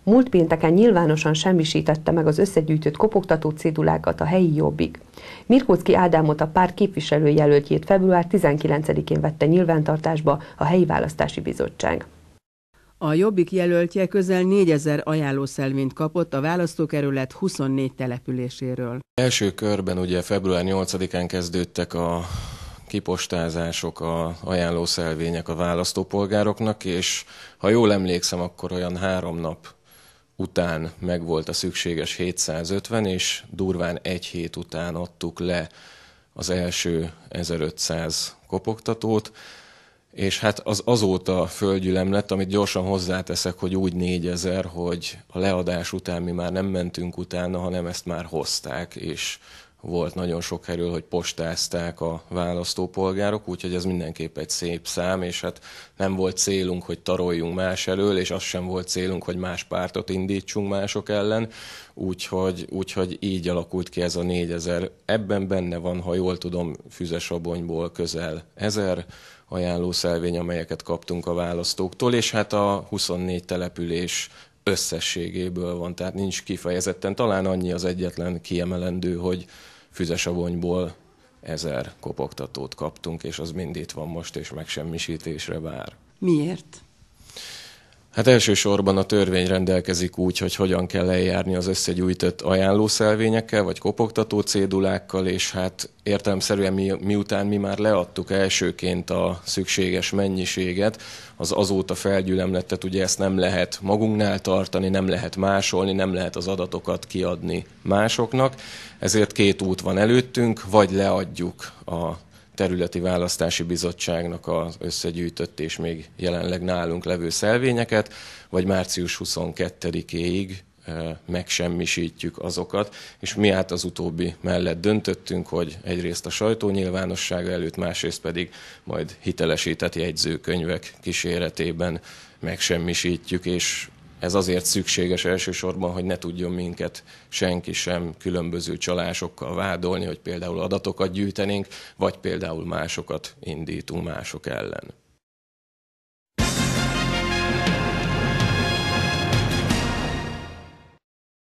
Múlt pénteken nyilvánosan semmisítette meg az összegyűjtött kopogtató cédulákat a helyi Jobbik. Mirkóczky Ádámot, a párt képviselőjelöltjét február 19-én vette nyilvántartásba a helyi választási bizottság. A Jobbik jelöltje közel 4000 ajánlószelvényt kapott a választókerület 24 településéről. Első körben ugye február 8-án kezdődtek a kipostázások, a ajánlószelvények a választópolgároknak, és ha jól emlékszem, akkor olyan 3 nap után megvolt a szükséges 750, és durván 1 hét után adtuk le az első 1500 kopogtatót, és hát az azóta földgyűlem lett, amit gyorsan hozzáteszek, hogy úgy 4000, hogy a leadás után mi már nem mentünk utána, hanem ezt már hozták, és volt nagyon sok helyről, hogy postázták a választópolgárok, úgyhogy ez mindenképp egy szép szám, és hát nem volt célunk, hogy taroljunk más elől, és az sem volt célunk, hogy más pártot indítsunk mások ellen, úgyhogy így alakult ki ez a 4000. Ebben benne van, ha jól tudom, Füzesabonyból közel 1000 ajánlószelvény, amelyeket kaptunk a választóktól, és hát a 24 település összességéből van, tehát nincs kifejezetten, talán annyi az egyetlen kiemelendő, hogy Füzesabonyból 1000 kopogtatót kaptunk, és az mind itt van most, és megsemmisítésre vár. Miért? Hát elsősorban a törvény rendelkezik úgy, hogy hogyan kell eljárni az összegyűjtött ajánlószelvényekkel, vagy kopogtató cédulákkal, és hát értelemszerűen miután mi már leadtuk elsőként a szükséges mennyiséget, az azóta felgyülemlettet, ugye ezt nem lehet magunknál tartani, nem lehet másolni, nem lehet az adatokat kiadni másoknak, ezért 2 út van előttünk, vagy leadjuk a területi választási bizottságnak az összegyűjtött és még jelenleg nálunk levő szelvényeket, vagy március 22-éig megsemmisítjük azokat, és mi át az utóbbi mellett döntöttünk, hogy egyrészt a sajtó nyilvánossága előtt, másrészt pedig majd hitelesített jegyzőkönyvek kíséretében megsemmisítjük, és ez azért szükséges elsősorban, hogy ne tudjon minket senki sem különböző csalásokkal vádolni, hogy például adatokat gyűjtenénk, vagy például másokat indítunk mások ellen.